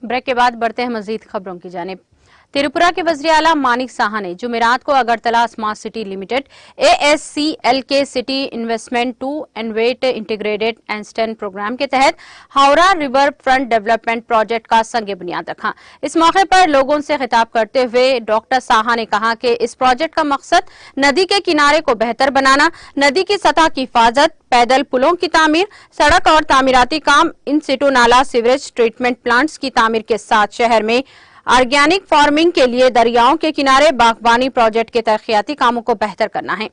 Break के बाद बढ़ते हैं मजीद खबरों की जानिब। त्रिपुरा के वज़ीर आला मानिक साहा ने जुमेरात को Agartala smart city limited ASCL के city investment to innovate integrated and stand programme के तहत Howrah river front development project का संग बुनियाद रखा। इस मौके पर लोगों से खिताब करते हुए डॉक्टर साहा ने कहा कि इस प्रोजेक्ट का मकसद नदी के किनारे को बेहतर बनाना, नदी की सतह की हिफाजत, पैदल पुलों की तामीर, सड़क और तामीराती काम, इन सिटू नाला सीवरेज ट्रीटमेंट प्लांट्स की तामीर के साथ शहर में ऑर्गेनिक फार्मिंग के लिए दरियाओं के किनारे बागबानी प्रोजेक्ट के तरक्याती कामों को बेहतर करना है।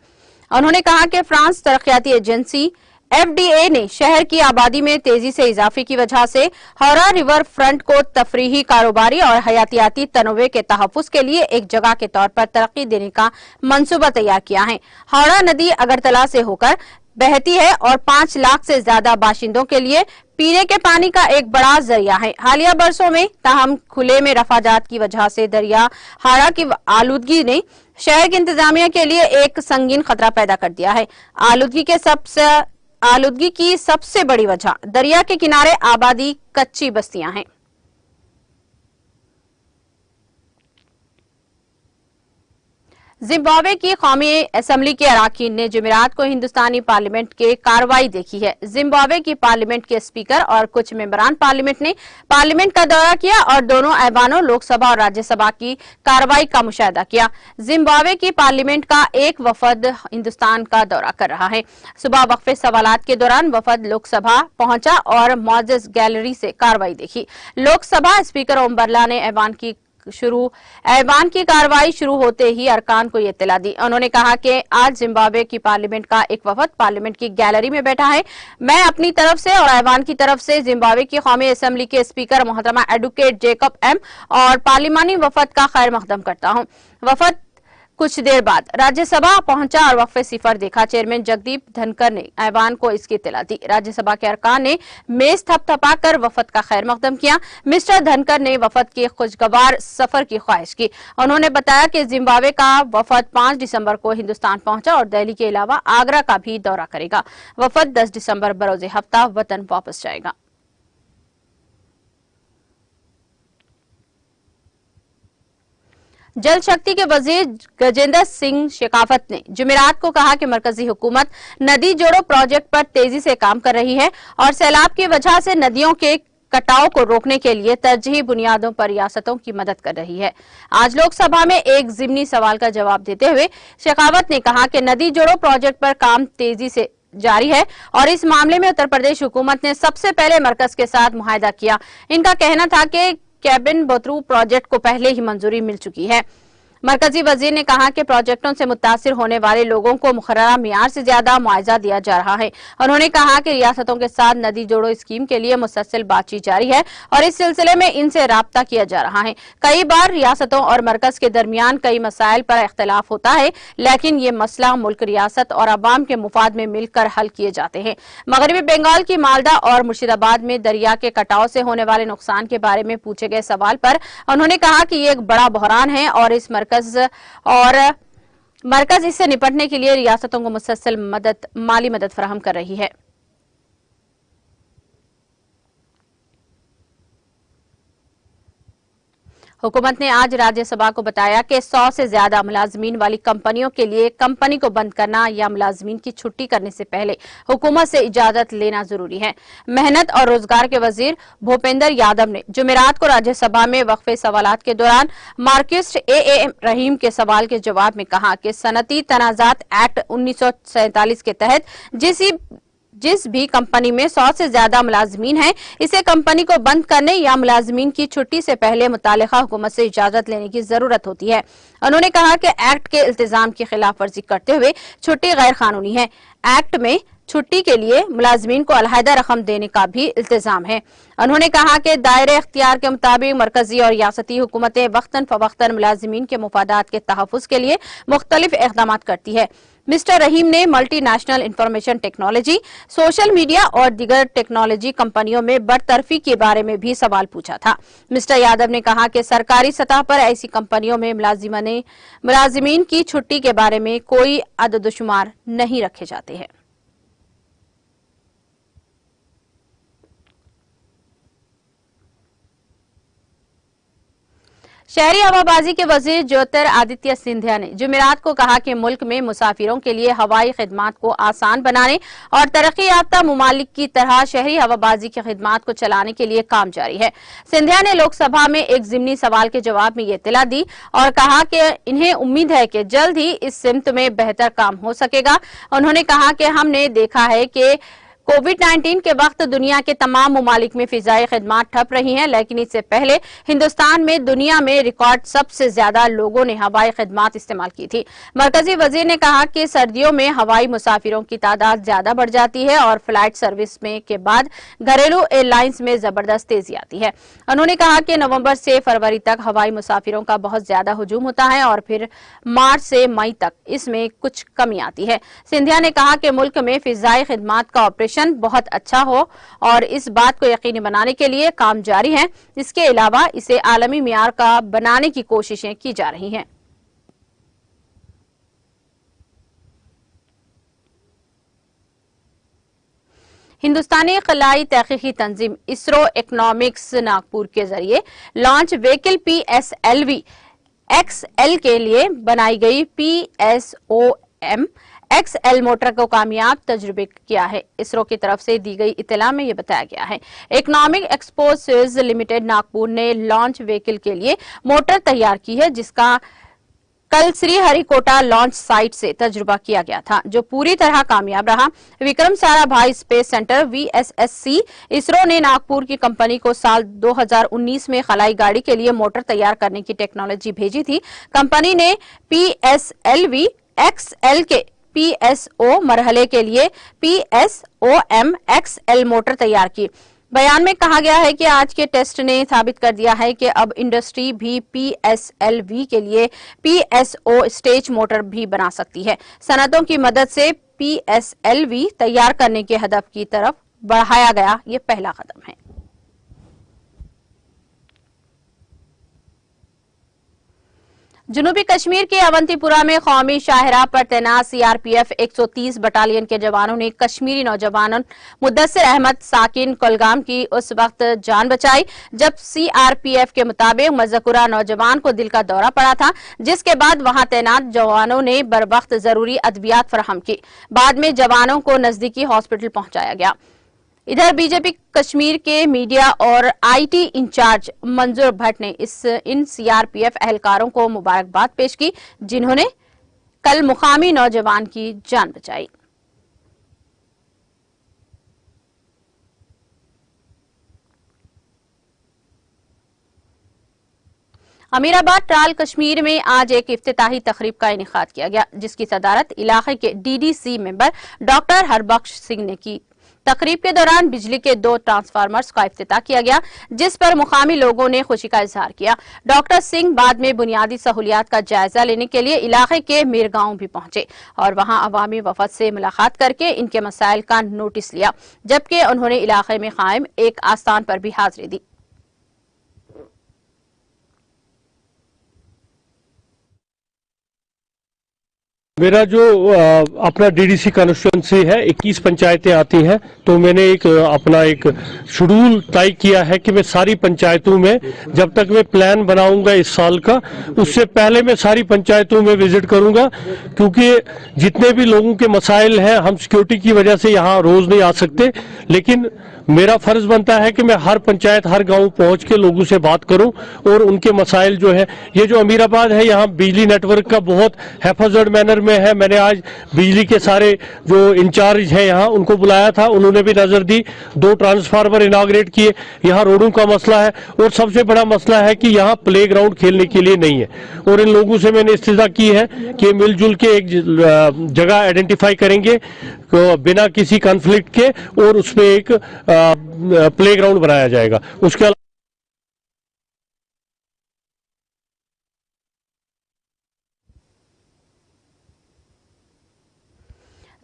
उन्होंने कहा कि फ्रांस तरक्याती एजेंसी FDA ने शहर की आबादी में तेजी से इजाफे की वजह से हावड़ा रिवर फ्रंट को तफरीही, कारोबारी और हयातियाती तनोवे के तहफ्फुज के लिए एक जगह के तौर पर तरक्की देने का मंसूबा तैयार किया है। हावड़ा नदी अगरतला से होकर बहती है और 5 लाख से ज्यादा बाशिंदों के लिए पीने के पानी का एक बड़ा जरिया है। हालिया बरसों में ताहम खुले में रफाजात की वजह से दरिया हावड़ा की आलूदगी ने शहर की इंतजामिया के लिए एक संगीन खतरा पैदा कर दिया है। आलूदगी की सबसे बड़ी वजह दरिया के किनारे आबादी कच्ची बस्तियां हैं। जिम्बाब्वे की कौमी असम्बली के अराकीन ने जुमेरात को हिंदुस्तानी पार्लियामेंट के कार्रवाई देखी है। जिम्बाब्वे की पार्लियामेंट के स्पीकर और कुछ मेंबरान पार्लियामेंट ने पार्लियामेंट का दौरा किया और दोनों ऐवानों लोकसभा और राज्यसभा की कार्रवाई का मुशाहिदा किया। जिम्बाब्वे की पार्लियामेंट का एक वफद हिंदुस्तान का दौरा कर रहा है। सुबह वक्फे सवालात के दौरान वफद लोकसभा पहुंचा और मौजूद गैलरी से कार्रवाई देखी। लोकसभा स्पीकर ओम बिरला ने ऐवान की कार्रवाई शुरू होते ही अरकान को ये इत्तला दी। उन्होंने कहा कि आज जिम्बाब्वे की पार्लियामेंट का एक वफद पार्लियामेंट की गैलरी में बैठा है। मैं अपनी तरफ से और ऐवान की तरफ से जिम्बाब्वे की कौमी असम्बली के स्पीकर मोहतरमा एडवोकेट जेकब एम और पार्लिमानी वफद का खैर मकदम करता हूँ। वफद कुछ देर बाद राज्यसभा पहुंचा और वक्फे सिफर देखा। चेयरमैन जगदीप धनकर ने ऐवान को इसकी इत्तला दी। राज्यसभा के अरकान ने मेज थपथपाकर वफद का खैर मकदम किया। मिस्टर धनकर ने वफद के खुशगवार सफर की ख्वाहिश की। उन्होंने बताया कि जिम्बाब्वे का वफद 5 दिसंबर को हिंदुस्तान पहुंचा और दिल्ली के अलावा आगरा का भी दौरा करेगा। वफद 10 दिसंबर बरोज हफ्ता वतन वापस जाएगा। जल शक्ति के वजीर गजेंद्र सिंह शेखावत ने जुमेरात को कहा कि मरकजी हुकूमत नदी जोड़ो प्रोजेक्ट पर तेजी से काम कर रही है और सैलाब की वजह से नदियों के कटाव को रोकने के लिए तरजीही बुनियादों पर रियासतों की मदद कर रही है। आज लोकसभा में एक ज़िमनी सवाल का जवाब देते हुए शेखावत ने कहा कि नदी जोड़ो प्रोजेक्ट पर काम तेजी से जारी है और इस मामले में उत्तर प्रदेश हुकूमत ने सबसे पहले मरकज के साथ मुआहदा किया। इनका कहना था कि कैबिन बोथरू प्रोजेक्ट को पहले ही मंजूरी मिल चुकी है। मरकजी वजीर ने कहा कि प्रोजेक्टों से मुतासिर होने वाले लोगों को मुकर्ररा मियार से ज्यादा मुआवजा दिया जा रहा है। उन्होंने कहा कि रियासतों के साथ नदी जोड़ो स्कीम के लिए मुसलसल बातचीत जारी है और इस सिलसिले में इनसे राब्ता किया जा रहा है। कई बार रियासतों और मरकज के दरमियान कई मसाइल पर इख्तलाफ होता है, लेकिन ये मसला मुल्क, रियासत और अवाम के मुफाद में मिलकर हल किए जाते हैं। मगरबी बंगाल की मालदा और मुर्शिदाबाद में दरिया के कटाव से होने वाले नुकसान के बारे में पूछे गए सवाल पर उन्होंने कहा कि ये एक बड़ा बहरान है और मरकज इससे निपटने के लिए रियासतों को मुसलसल माली मदद फराहम कर रही है। हुकूमत ने आज राज्यसभा को बताया कि 100 से ज्यादा मुलाजमीन वाली कंपनियों के लिए कंपनी को बंद करना या मुलाजमीन की छुट्टी करने से पहले हुकूमत से इजाजत लेना जरूरी है। मेहनत और रोजगार के वजीर भूपेंद्र यादव ने जुमेरात को राज्यसभा में वक्फे सवालात के दौरान मार्क्सिस्ट AAM रहीम के सवाल के जवाब में कहा कि सनती तनाजात एक्ट 1947 के तहत जिस भी कंपनी में 100 से ज्यादा मुलाजमीन हैं, इसे कंपनी को बंद करने या मुलाजमीन की छुट्टी से पहले मुतालिका हुकूमत से इजाजत लेने की जरूरत होती है। उन्होंने कहा कि एक्ट के इल्तिजाम की खिलाफ वर्जी करते हुए छुट्टी गैर कानूनी है। एक्ट में छुट्टी के लिए मुलाजमीन को अलहदा रकम देने का भी इल्तिजाम है। उन्होंने कहा कि दायरे इख्तियार के मुताबिक मरकजी और रियासती हुकूमतें वक्तन फवक्तन मुलाजमीन के मुफादात के तहफ़्फ़ुज़ के लिए मुख्तलिफ इक़दाम करती है। मिस्टर रहीम ने multi national information technology, social media और दीगर टेक्नोलॉजी कंपनियों में बरतरफी के बारे में भी सवाल पूछा था। मिस्टर यादव ने कहा कि सरकारी सतह पर ऐसी कंपनियों में मुलाजिमीन की छुट्टी के बारे में कोई अददुशुमार नहीं रखे जाते हैं। शहरी हवाबाजी के वजीर ज्योतिरादित्य सिंधिया ने जुमेरात को कहा कि मुल्क में मुसाफिरों के लिए हवाई खिदमात को आसान बनाने और तरक्की याफ्ता मुमालिक की तरह शहरी हवाबाजी की खिदमात को चलाने के लिए काम जारी है। सिंधिया ने लोकसभा में एक ज़िमनी सवाल के जवाब में ये इत्तला दी और कहा कि इन्हें उम्मीद है कि जल्द ही इस सिमत में बेहतर काम हो सकेगा। उन्होंने कहा कि हमने देखा है कि कोविड-19 के वक्त दुनिया के तमाम मुमालिक में फिजाई खिदमात ठप रही हैं, लेकिन इससे पहले हिंदुस्तान में दुनिया में रिकॉर्ड सबसे ज्यादा लोगों ने हवाई खिदमात इस्तेमाल की थी। मरकजी वजीर ने कहा कि सर्दियों में हवाई मुसाफिरों की तादाद ज्यादा बढ़ जाती है और फ्लाइट सर्विस में के बाद घरेलू एयरलाइंस में जबरदस्त तेजी आती है। उन्होंने कहा कि नवंबर से फरवरी तक हवाई मुसाफिरों का बहुत ज्यादा हुजूम होता है और फिर मार्च से मई तक इसमें कुछ कमी आती है। सिंधिया ने कहा कि मुल्क में फिजाई खिदमात का ऑपरेशन बहुत अच्छा हो और इस बात को यकीनी बनाने के लिए काम जारी है। इसके अलावा इसे आलमी मियार का बनाने की कोशिशें की जा रही हैं। हिंदुस्तानी खलाई तहकीकी तंजीम इसरो इकोनॉमिक्स नागपुर के जरिए लॉन्च व्हीकल PSLV XL के लिए बनाई गई PSOM XL मोटर को कामयाब तजुर्बे किया है। इसरो की तरफ से दी गई इत्तला में यह बताया गया है। इकोनॉमिक एक्सपोर्ट्स लिमिटेड नागपुर ने लॉन्च व्हीकल के लिए मोटर तैयार की है, जिसका कल श्रीहरिकोटा लॉन्च साइट से तजुर्बा किया गया था, जो पूरी तरह कामयाब रहा। Vikram Sarabhai space centre VSSC ISRO ने नागपुर की कंपनी को साल 2019 में खलाई गाड़ी के लिए मोटर तैयार करने की टेक्नोलॉजी भेजी थी। कंपनी ने PSLV XL के PSO मरहले के लिए PSOM XL मोटर तैयार की। बयान में कहा गया है कि आज के टेस्ट ने साबित कर दिया है कि अब इंडस्ट्री भी PSLV के लिए PSO स्टेज मोटर भी बना सकती है। सनदों की मदद से PSLV तैयार करने के हदफ की तरफ बढ़ाया गया ये पहला कदम है। जनूबी कश्मीर के अवंतीपुरा में कौमी शाहराह पर तैनात CRPF 130 बटालियन के जवानों ने कश्मीरी नौजवान मुद्दसिर अहमद साकिन कुलगाम की उस वक्त जान बचाई जब CRPF के मुताबिक मज़कुरा नौजवान को दिल का दौरा पड़ा था, जिसके बाद वहां तैनात जवानों ने बर वक्त जरूरी अद्वियात फराहम की। बाद में जवानों को नजदीकी हॉस्पिटल पहुंचाया गया। इधर बीजेपी कश्मीर के मीडिया और IT इंचार्ज मंजूर भट्ट ने इन CRPF एहलकारों को मुबारकबाद पेश की, जिन्होंने कल मुकामी नौजवान की जान बचाई। अमीराबाद ट्राल कश्मीर में आज एक इफ्तिताही तकरीब का इनेकाद किया गया, जिसकी सदारत इलाके के DDC member doctor Harbakhsh Singh ने की। तकरीब के दौरान बिजली के 2 ट्रांसफार्मर्स का इफ्तिताह किया गया, जिस पर मुकामी लोगों ने खुशी का इजहार किया। डॉक्टर सिंह बाद में बुनियादी सहूलियात का जायजा लेने के लिए इलाके के मीरगांव भी पहुंचे और वहां अवामी वफद से मुलाकात करके इनके मसाइल का नोटिस लिया, जबकि उन्होंने इलाके में कायम एक आस्थान पर भी हाजिरी दी। मेरा जो अपना DDC कॉन्स्टिट्यूंसी है 21 पंचायतें आती हैं, तो मैंने अपना एक शेड्यूल तय किया है कि मैं सारी पंचायतों में जब तक मैं प्लान बनाऊंगा इस साल का, उससे पहले मैं सारी पंचायतों में विजिट करूंगा, क्योंकि जितने भी लोगों के मसाइल हैं हम सिक्योरिटी की वजह से यहाँ रोज नहीं आ सकते, लेकिन मेरा फर्ज बनता है कि मैं हर पंचायत हर गांव पहुंच के लोगों से बात करूं और उनके मसाइल जो है, ये जो अमीराबाद है यहाँ बिजली नेटवर्क का बहुत हेफाजत मैनर में है। मैंने आज बिजली के सारे जो इंचार्ज है यहाँ उनको बुलाया था, उन्होंने भी नजर दी, 2 ट्रांसफार्मर इनाग्रेट किए। यहाँ रोडों का मसला है और सबसे बड़ा मसला है कि यहाँ प्ले ग्राउंड खेलने के लिए नहीं है, और इन लोगों से मैंने इस्तिजा की है कि मिलजुल के एक जगह आइडेंटिफाई करेंगे बिना किसी कॉन्फ्लिक्ट के और उसमें एक प्ले ग्राउंड बनाया जाएगा। उसके अलावा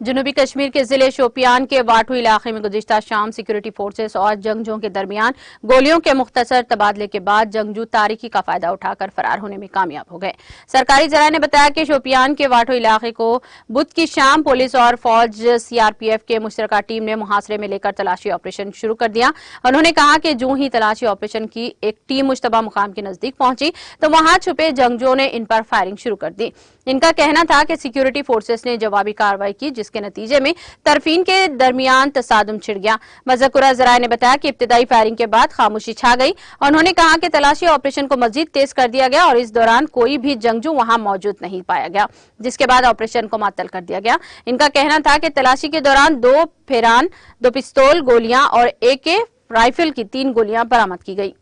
جنوبی کشمیر کے ضلع شوپیان کے واٹو علاقے میں گزشتہ شام سیکورٹی فورسز اور جنگجوؤں کے درمیان گولیوں کے مختصر تبادلے کے بعد جنگجو تاریکی کا فائدہ اٹھا کر فرار ہونے میں کامیاب ہو گئے۔ سرکاری ذرائع نے بتایا کہ شوپیان کے واٹو علاقے کو بدھ کی شام پولیس اور فوج CRPF کے مشترکہ ٹیم نے محاصرے میں لے کر تلاشی آپریشن شروع کر دیا۔ انہوں نے کہا کہ جو ہی تلاشی آپریشن کی ایک ٹیم مشتبہ مقام کے نزدیک پہنچی تو وہاں چھپے جنگجوؤں نے ان پر فائرنگ شروع کر دی۔ ان کا کہنا تھا کہ سیکورٹی فورسز نے جوابی کارروائی کی، جس کے نتیجے میں طرفین کے درمیان تصادم چھڑ گیا۔ مذکورہ ذرائع نے بتایا کہ ابتدائی فائرنگ کے بعد خاموشی چھا گئی۔ انہوں نے کہا کہ تلاشی آپریشن کو مزید تیز کر دیا گیا اور اس دوران کوئی بھی جنگجو وہاں موجود نہیں پایا گیا، جس کے بعد آپریشن کو معطل کر دیا گیا۔ ان کا کہنا تھا کہ تلاشی کے دوران 2 پھیران، 2 پستول گولیاں اور AK رائفل کی 3 گولیاں برآمد کی گئی۔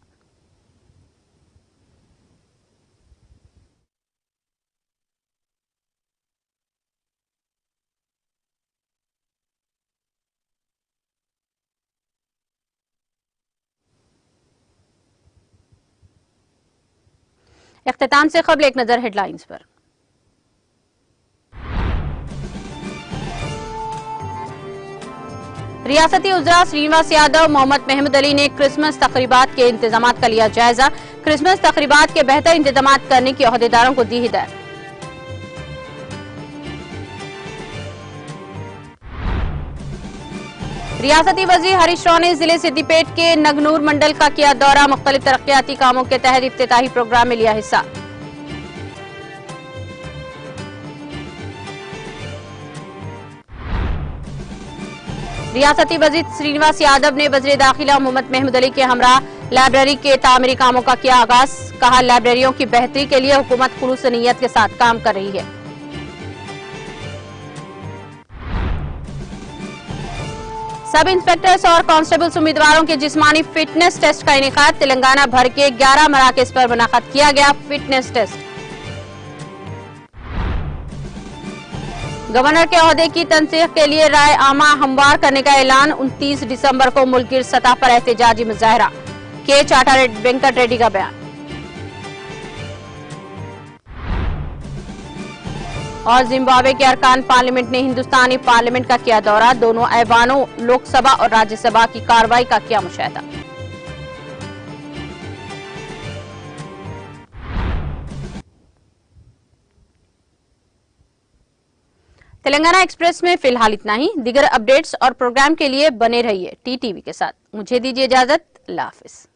اختتام سے قبل ایک نظر ہیڈ لائنز پر۔ ریاستی وزراء سرینواس یادو، محمد محمود علی نے کرسمس تقریبات کے انتظامات کا لیا جائزہ۔ کرسمس تقریبات کے بہتر انتظامات کرنے کی عہدیداروں کو دی ہدایت۔ ریاستی وزیر ہریش راؤ نے ضلع سدی پیٹ کے نگنور منڈل کا کیا دورہ، مختلف ترقیاتی کاموں کے تحت افتتاحی پروگرام میں لیا حصہ۔ ریاستی وزیر سرینواس یادو نے وزیر داخلہ محمد محمود علی کے ہمراہ لائبریری کے تعمیری کاموں کا کیا آغاز، کہا لائبریریوں کی بہتری کے لیے حکومت خلوص نیت کے ساتھ کام کر رہی ہے۔ سب انسپیکٹرز اور کانسٹیبلز امیدواروں کے جسمانی فٹنس ٹیسٹ کا انعقاد، تلنگانہ بھر کے 11 مراکز پر منعقد کیا گیا فٹنس ٹیسٹ۔ گورنر کے عہدے کی تنسیق کے لیے رائے عامہ ہموار کرنے کا اعلان، 29 دسمبر کو ملک گیر سطح پر احتجاجی مظاہرہ، کے چاٹا وینکٹ ریڈی کا بیان۔ اور زمبابوے کے ارکان پارلیمنٹ نے ہندوستانی پارلیمنٹ کا کیا دورہ، دونوں ایوانوں لوک سبھا اور راجیہ سبھا کی کارروائی کا کیا مشاہدہ۔ تلنگانہ ایکسپریس میں فی الحال اتنا ہی۔ دیگر اپڈیٹس اور پروگرام کے لیے بنے رہیے TTV کے ساتھ۔ مجھے دیجیے اجازت، اللہ حافظ۔